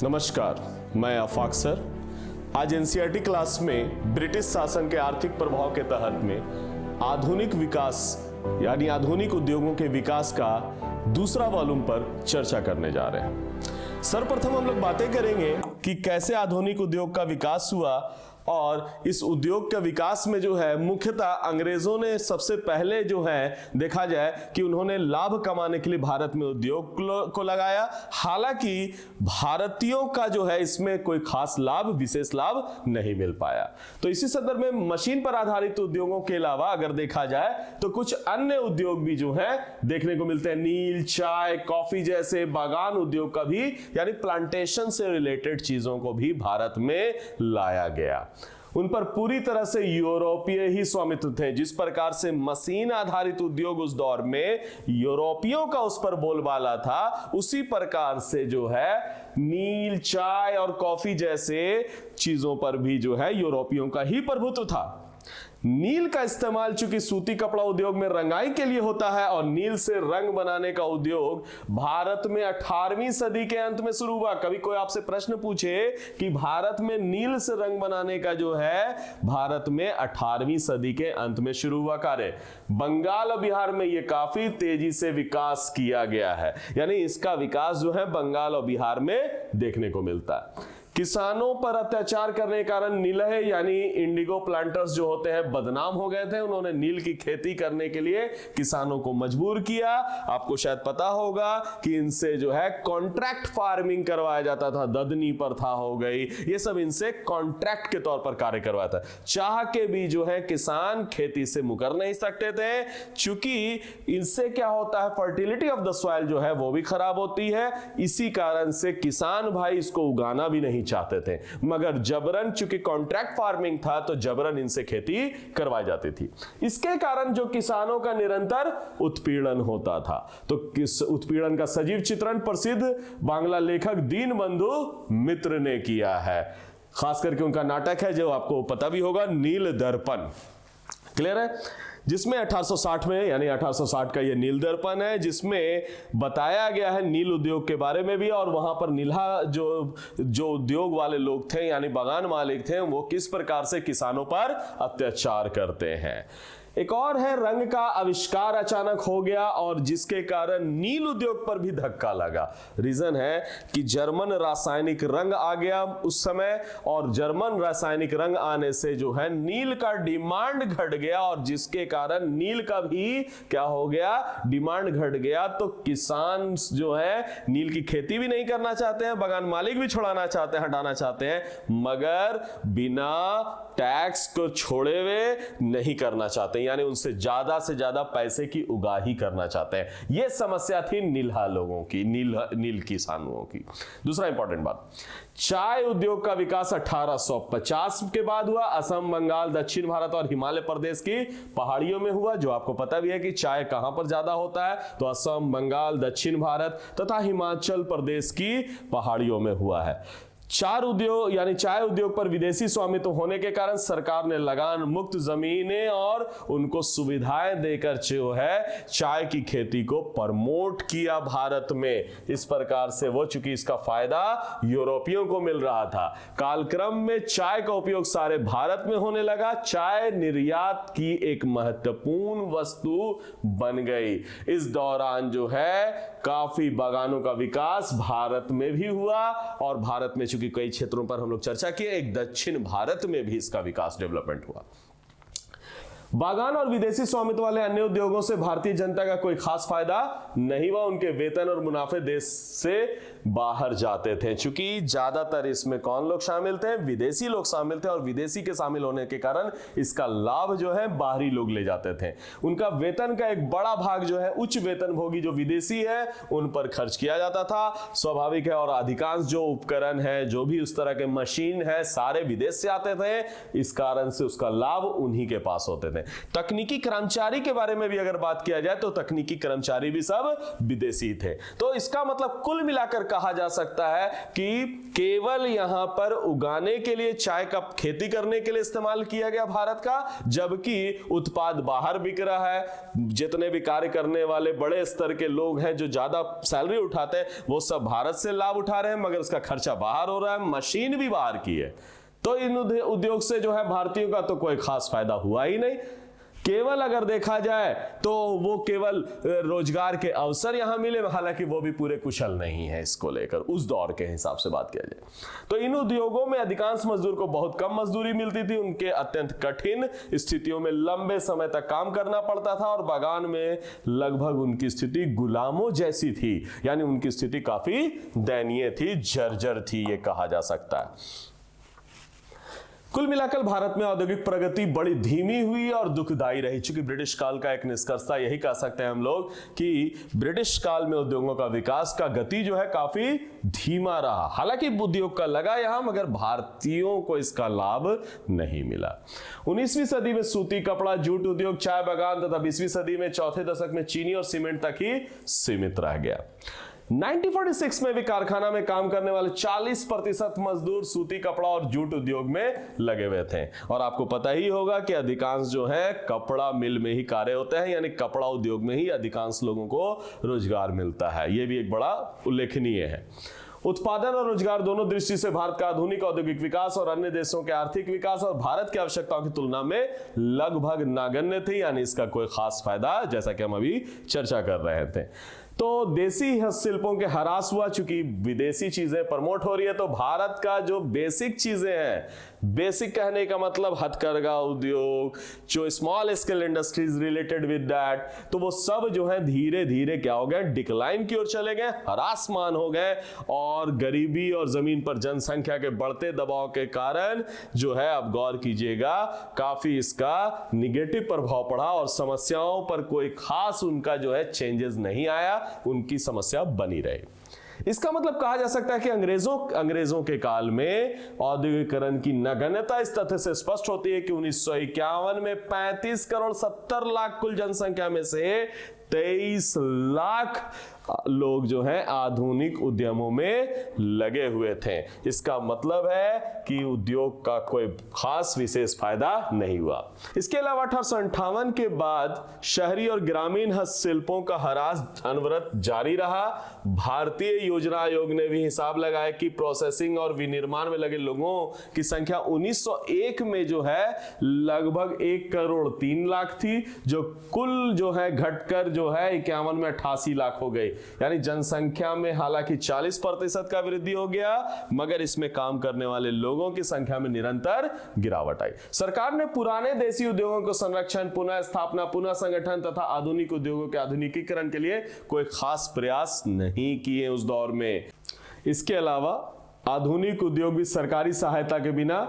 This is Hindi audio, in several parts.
नमस्कार, मैं आफाक सर। आज एनसीईआरटी क्लास में ब्रिटिश शासन के आर्थिक प्रभाव के तहत में आधुनिक विकास यानी आधुनिक उद्योगों के विकास का दूसरा वॉल्यूम पर चर्चा करने जा रहे हैं। सर्वप्रथम हम लोग बातें करेंगे कि कैसे आधुनिक उद्योग का विकास हुआ और इस उद्योग के विकास में जो है मुख्यतः अंग्रेजों ने सबसे पहले जो है देखा जाए कि उन्होंने लाभ कमाने के लिए भारत में उद्योग को लगाया। हालांकि भारतीयों का जो है इसमें कोई खास लाभ, विशेष लाभ नहीं मिल पाया। तो इसी संदर्भ में मशीन पर आधारित उद्योगों के अलावा अगर देखा जाए तो कुछ अन्य उद्योग भी जो है देखने को मिलते हैं। नील, चाय, कॉफी जैसे बागान उद्योग का भी यानी प्लांटेशन से रिलेटेड चीजों को भी भारत में लाया गया। उन पर पूरी तरह से यूरोपीय ही स्वामित्व थे। जिस प्रकार से मशीन आधारित उद्योग उस दौर में यूरोपियों का उस पर बोलबाला था, उसी प्रकार से जो है नील, चाय और कॉफी जैसे चीजों पर भी जो है यूरोपियों का ही प्रभुत्व था। नील का इस्तेमाल चूंकि सूती कपड़ा उद्योग में रंगाई के लिए होता है और नील से रंग बनाने का उद्योग भारत में 18वीं सदी के अंत में शुरू हुआ। कभी कोई आपसे प्रश्न पूछे कि भारत में नील से रंग बनाने का जो है भारत में 18वीं सदी के अंत में शुरू हुआ कार्य। बंगाल और बिहार में यह काफी तेजी से विकास किया गया है, यानी इसका विकास जो है बंगाल और बिहार में देखने को मिलता है। किसानों पर अत्याचार करने के कारण नीलह यानी इंडिगो प्लांटर्स जो होते हैं बदनाम हो गए थे। उन्होंने नील की खेती करने के लिए किसानों को मजबूर किया। आपको शायद पता होगा कि इनसे जो है कॉन्ट्रैक्ट फार्मिंग करवाया जाता था। ददनी प्रथा हो गई, ये सब इनसे कॉन्ट्रैक्ट के तौर पर कार्य करवाया था। चाह के भी जो है किसान खेती से मुकर नहीं सकते थे, चूंकि इनसे क्या होता है फर्टिलिटी ऑफ द सॉइल जो है वो भी खराब होती है। इसी कारण से किसान भाई इसको उगाना भी नहीं चाहते थे, मगर जबरन चूंकि कॉन्ट्रैक्ट फार्मिंग था तो जबरन इनसे खेती करवाई जाती थी। इसके कारण जो किसानों का निरंतर उत्पीड़न होता था। तो किस उत्पीड़न का सजीव चित्रण प्रसिद्ध बांग्ला लेखक दीनबंधु मित्र ने किया है। खास करके उनका नाटक है जो आपको पता भी होगा, नील दर्पण। क्लियर है? जिसमें 1860 में यानी 1860 का ये नील दर्पण है, जिसमें बताया गया है नील उद्योग के बारे में भी और वहां पर नीला जो उद्योग वाले लोग थे यानी बागान मालिक थे वो किस प्रकार से किसानों पर अत्याचार करते हैं। एक और है रंग का आविष्कार अचानक हो गया और जिसके कारण नील उद्योग पर भी धक्का लगा। रीजन है कि जर्मन रासायनिक रंग आ गया उस समय और जर्मन रासायनिक रंग आने से जो है नील का डिमांड घट गया और जिसके कारण नील का भी क्या हो गया, डिमांड घट गया। तो किसान जो है नील की खेती भी नहीं करना चाहते हैं, बागान मालिक भी छुड़ाना चाहते हैं, हटाना चाहते हैं, मगर बिना टैक्स को छोड़े हुए नहीं करना चाहते, यानी उनसे से ज्यादा पैसे की उगाही करना चाहते हैं। यह समस्या थी नीलहा लोगों की, नील किसानों की। दूसरा इंपॉर्टेंट बात, चाय उद्योग का विकास 1850 के बाद हुआ। असम, बंगाल, दक्षिण भारत और हिमालय प्रदेश की पहाड़ियों में हुआ। जो आपको पता भी है कि चाय कहां पर ज्यादा होता है, तो असम, बंगाल, दक्षिण भारत तथा हिमाचल प्रदेश की पहाड़ियों में हुआ है। चार उद्योग यानी चाय उद्योग पर विदेशी स्वामित्व होने के कारण सरकार ने लगान मुक्त जमीनें और उनको सुविधाएं देकर जो है चाय की खेती को प्रमोट किया भारत में। इस प्रकार से वो चूंकि इसका फायदा यूरोपियों को मिल रहा था, कालक्रम में चाय का उपयोग सारे भारत में होने लगा। चाय निर्यात की एक महत्वपूर्ण वस्तु बन गई। इस दौरान जो है काफी बागानों का विकास भारत में भी हुआ और भारत में चूंकि कई क्षेत्रों पर हम लोग चर्चा किए, एक दक्षिण भारत में भी इसका विकास डेवलपमेंट हुआ। बागान और विदेशी स्वामित्व वाले अन्य उद्योगों से भारतीय जनता का कोई खास फायदा नहीं हुआ। उनके वेतन और मुनाफे देश से बाहर जाते थे। चूंकि ज्यादातर इसमें कौन लोग शामिल थे, विदेशी लोग शामिल थे और विदेशी के शामिल होने के कारण इसका लाभ जो है बाहरी लोग ले जाते थे। उनका वेतन का एक बड़ा भाग जो है उच्च वेतन भोगी जो विदेशी है उन पर खर्च किया जाता था। स्वाभाविक है, और अधिकांश जो उपकरण है, जो भी उस तरह के मशीन है, सारे विदेश से आते थे। इस कारण से उसका लाभ उन्हीं के पास होते थे। थे। तकनीकी कर्मचारी के बारे में भी अगर बात किया जाए तो तकनीकी कर्मचारी भी सब विदेशी थे। तो इसका मतलब कुल मिलाकर कहा जा सकता है कि केवल यहां पर उगाने के लिए, चाय का खेती करने के लिए इस्तेमाल किया गया भारत का, जबकि उत्पाद बाहर बिक रहा है। जितने भी कार्य करने वाले बड़े स्तर के लोग हैं जो ज्यादा सैलरी उठाते हैं वो सब भारत से लाभ उठा रहे हैं, मगर उसका खर्चा बाहर हो रहा है, मशीन भी बाहर की है। तो इन उद्योग से जो है भारतीयों का तो कोई खास फायदा हुआ ही नहीं। केवल अगर देखा जाए तो वो केवल रोजगार के अवसर यहां मिले, हालांकि वो भी पूरे कुशल नहीं है इसको लेकर, उस दौर के हिसाब से बात किया जाए तो इन उद्योगों में अधिकांश मजदूर को बहुत कम मजदूरी मिलती थी। उनके अत्यंत कठिन स्थितियों में लंबे समय तक काम करना पड़ता था और बागान में लगभग उनकी स्थिति गुलामों जैसी थी, यानी उनकी स्थिति काफी दयनीय थी, जर्जर थी, ये कहा जा सकता है। कुल मिलाकर भारत में औद्योगिक प्रगति बड़ी धीमी हुई और दुखदाई रही। चूंकि ब्रिटिश काल का एक निष्कर्षता यही कह सकते हैं हम लोग कि ब्रिटिश काल में उद्योगों का विकास का गति जो है काफी धीमा रहा। हालांकि उद्योग का लगा यहां, मगर भारतीयों को इसका लाभ नहीं मिला। 19वीं सदी में सूती कपड़ा, जूट उद्योग, चाय बागान तथा 20वीं सदी में चौथे दशक में चीनी और सीमेंट तक ही सीमित रह गया। 1946 में भी कारखाना में काम करने वाले 40% मजदूर सूती कपड़ा और जूट उद्योग में लगे हुए थे। और आपको पता ही होगा कि अधिकांश जो है कपड़ा मिल में ही कार्य होते हैं, यानी कपड़ा उद्योग में ही अधिकांश लोगों को रोजगार मिलता है। यह भी एक बड़ा उल्लेखनीय है। उत्पादन और रोजगार दोनों दृष्टि से भारत का आधुनिक औद्योगिक विकास और अन्य देशों के आर्थिक विकास और भारत की आवश्यकताओं की तुलना में लगभग नगण्य थे, यानी इसका कोई खास फायदा, जैसा कि हम अभी चर्चा कर रहे थे। तो देसी हस्तशिल्पों के ह्रास हुआ, चूंकि विदेशी चीजें प्रमोट हो रही है तो भारत का जो बेसिक चीजें हैं, बेसिक कहने का मतलब हथकरघा उद्योग, जो small scale industries related with that, तो वो सब जो है धीरे धीरे क्या हो गए, डिक्लाइन की ओर चले गए, ह्रासमान हो गए। और गरीबी और जमीन पर जनसंख्या के बढ़ते दबाव के कारण जो है, अब गौर कीजिएगा, काफी इसका निगेटिव प्रभाव पड़ा और समस्याओं पर कोई खास उनका जो है चेंजेस नहीं आया, उनकी समस्या बनी रही। इसका मतलब कहा जा सकता है कि अंग्रेजों के काल में औद्योगिकरण की नगण्यता इस तथ्य से स्पष्ट होती है कि 1951 में 35 करोड़ 70 लाख कुल जनसंख्या में से 23 लाख लोग जो हैं आधुनिक उद्यमों में लगे हुए थे। इसका मतलब है कि उद्योग का कोई खास विशेष फायदा नहीं हुआ। इसके अलावा 1858 के बाद शहरी और ग्रामीण हस्तशिल्पों का ह्रास अनवरत जारी रहा। भारतीय योजना आयोग ने भी हिसाब लगाया कि प्रोसेसिंग और विनिर्माण में लगे लोगों की संख्या 1901 में जो है लगभग 1 करोड़ 3 लाख थी, जो कुल जो है घटकर जो है 51 में 88 लाख हो गई। यानी जनसंख्या में हालांकि 40% का वृद्धि हो गया, मगर इसमें काम करने वाले लोगों की संख्या में निरंतर गिरावट आई। सरकार ने पुराने देसी उद्योगों को संरक्षण, पुनः स्थापना, पुनः संगठन तथा आधुनिक उद्योगों के आधुनिकीकरण के लिए कोई खास प्रयास नहीं किए उस दौर में। इसके अलावा आधुनिक उद्योग भी सरकारी सहायता के बिना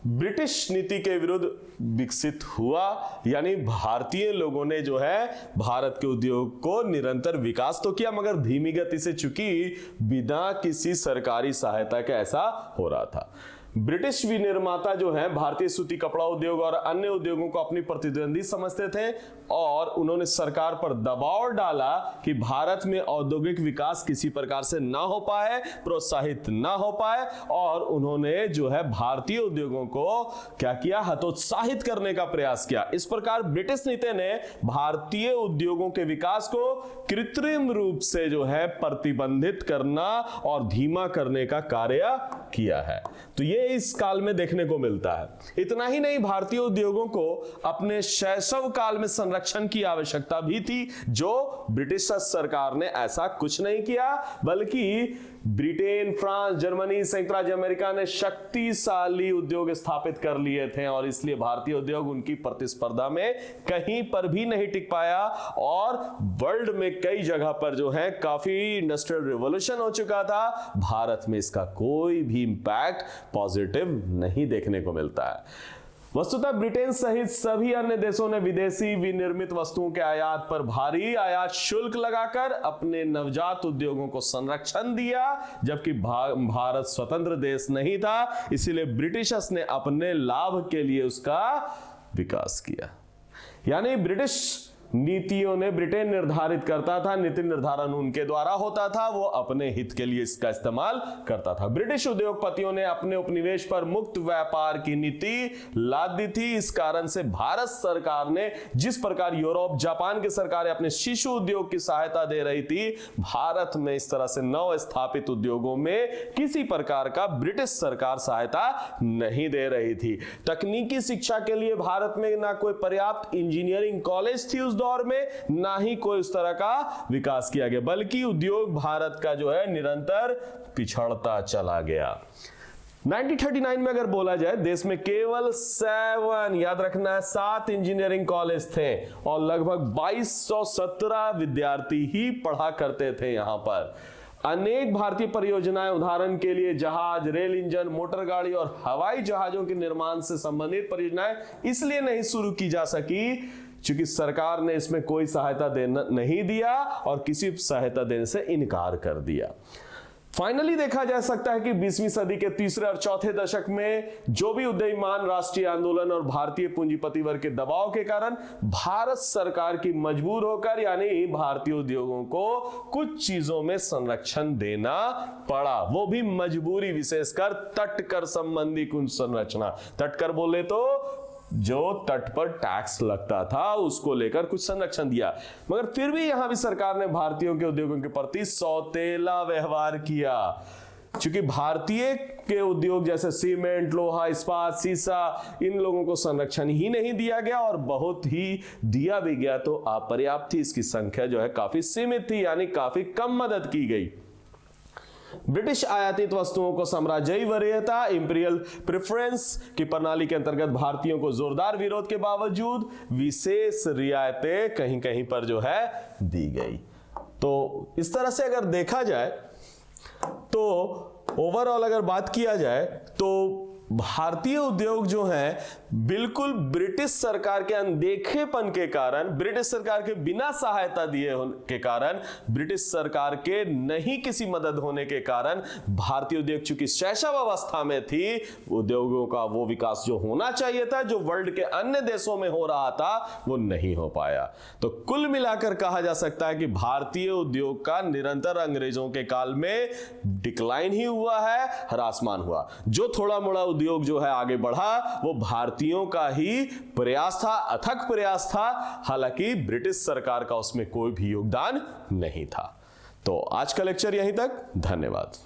ब्रिटिश नीति के विरुद्ध विकसित हुआ, यानी भारतीय लोगों ने जो है भारत के उद्योग को निरंतर विकास तो किया, मगर धीमी गति से, चूंकि बिना किसी सरकारी सहायता के ऐसा हो रहा था। ब्रिटिश विनिर्माता जो हैं भारतीय सूती कपड़ा उद्योग और अन्य उद्योगों को अपनी प्रतिद्वंदी समझते थे और उन्होंने सरकार पर दबाव डाला कि भारत में औद्योगिक विकास किसी प्रकार से ना हो पाए, प्रोत्साहित ना हो पाए, और उन्होंने जो है भारतीय उद्योगों को क्या किया, हतोत्साहित करने का प्रयास किया। इस प्रकार ब्रिटिश नीति ने भारतीय उद्योगों के विकास को कृत्रिम रूप से जो है प्रतिबंधित करना और धीमा करने का कार्य किया है। तो ये इस काल में देखने को मिलता है। इतना ही नहीं, भारतीय उद्योगों को अपने शैशव काल में संरक्षण की आवश्यकता भी थी, जो ब्रिटिश सरकार ने ऐसा कुछ नहीं किया, बल्कि ब्रिटेन, फ्रांस, जर्मनी, संयुक्त राज्य अमेरिका ने शक्तिशाली उद्योग स्थापित कर लिए थे और इसलिए भारतीय उद्योग उनकी प्रतिस्पर्धा में कहीं पर भी नहीं टिक पाया और वर्ल्ड में कई जगह पर जो है काफी इंडस्ट्रियल रिवॉल्यूशन हो चुका था। भारत में इसका कोई भी इंपैक्ट पॉजिटिव नहीं देखने को मिलता है। वस्तुतः ब्रिटेन सहित सभी अन्य देशों ने विदेशी विनिर्मित वस्तुओं के आयात पर भारी आयात शुल्क लगाकर अपने नवजात उद्योगों को संरक्षण दिया, जबकि भारत स्वतंत्र देश नहीं था, इसीलिए ब्रिटिशर्स ने अपने लाभ के लिए उसका विकास किया। यानी ब्रिटिश नीतियों ने ब्रिटेन निर्धारित करता था, नीति निर्धारण उनके द्वारा होता था, वो अपने हित के लिए इसका इस्तेमाल करता था। ब्रिटिश उद्योगपतियों ने अपने उपनिवेश पर मुक्त व्यापार की नीति लाद दी थी। इस कारण से भारत सरकार ने जिस प्रकार यूरोप, जापान की सरकारें अपने शिशु उद्योग की सहायता दे रही थी, भारत में इस तरह से नव स्थापित उद्योगों में किसी प्रकार का ब्रिटिश सरकार सहायता नहीं दे रही थी। तकनीकी शिक्षा के लिए भारत में ना कोई पर्याप्त इंजीनियरिंग कॉलेज थी उस दौर में, ना ही कोई उस तरह का विकास किया गया, बल्कि उद्योग भारत का जो है निरंतर पिछड़ता चला गया। 1939 में अगर बोला जाए, देश में केवल 7, याद रखना है, 7 इंजीनियरिंग कॉलेज थे और लगभग 2217 विद्यार्थी ही पढ़ा करते थे यहां पर। अनेक भारतीय परियोजनाएं, उदाहरण के लिए जहाज, रेल इंजन, मोटर गाड़ी और हवाई जहाजों के निर्माण से संबंधित परियोजनाएं इसलिए नहीं शुरू की जा सकी क्योंकि सरकार ने इसमें कोई सहायता देना नहीं दिया और किसी सहायता देने से इनकार कर दिया। फाइनली देखा जा सकता है कि 20वीं सदी के तीसरे और चौथे दशक में जो भी उदीयमान राष्ट्रीय आंदोलन और भारतीय पूंजीपति वर्ग के दबाव के कारण भारत सरकार की मजबूर होकर, यानी भारतीय उद्योगों को कुछ चीजों में संरक्षण देना पड़ा, वो भी मजबूरी, विशेषकर तटकर संबंधी कुछ संरचना। तटकर बोले तो जो तट पर टैक्स लगता था उसको लेकर कुछ संरक्षण दिया, मगर फिर भी यहां भी सरकार ने भारतीयों के उद्योगों के प्रति सौतेला व्यवहार किया। क्योंकि भारतीय के उद्योग जैसे सीमेंट, लोहा, इस्पात, सीसा, इन लोगों को संरक्षण ही नहीं दिया गया और बहुत ही दिया भी गया तो अपर्याप्त थी, इसकी संख्या जो है काफी सीमित थी, यानी काफी कम मदद की गई। ब्रिटिश आयातित वस्तुओं को साम्राज्यी वरीयता, इंपीरियल प्रेफरेंस की प्रणाली के अंतर्गत भारतीयों को जोरदार विरोध के बावजूद विशेष रियायतें कहीं कहीं पर जो है दी गई। तो इस तरह से अगर देखा जाए तो ओवरऑल अगर बात किया जाए तो भारतीय उद्योग जो है बिल्कुल ब्रिटिश सरकार के अनदेखेपन के कारण, ब्रिटिश सरकार के बिना सहायता दिए के कारण, ब्रिटिश सरकार के नहीं किसी मदद होने के कारण भारतीय उद्योग चूंकि शैशव अवस्था में थी, उद्योगों का वो विकास जो होना चाहिए था, जो वर्ल्ड के अन्य देशों में हो रहा था, वो नहीं हो पाया। तो कुल मिलाकर कहा जा सकता है कि भारतीय उद्योग का निरंतर अंग्रेजों के काल में डिक्लाइन ही हुआ है, ह्रासमान हुआ। जो थोड़ा मोड़ा उद्योग जो है आगे बढ़ा वो भारतीयों का ही प्रयास था, अथक प्रयास था, हालांकि ब्रिटिश सरकार का उसमें कोई भी योगदान नहीं था। तो आज का लेक्चर यहीं तक, धन्यवाद।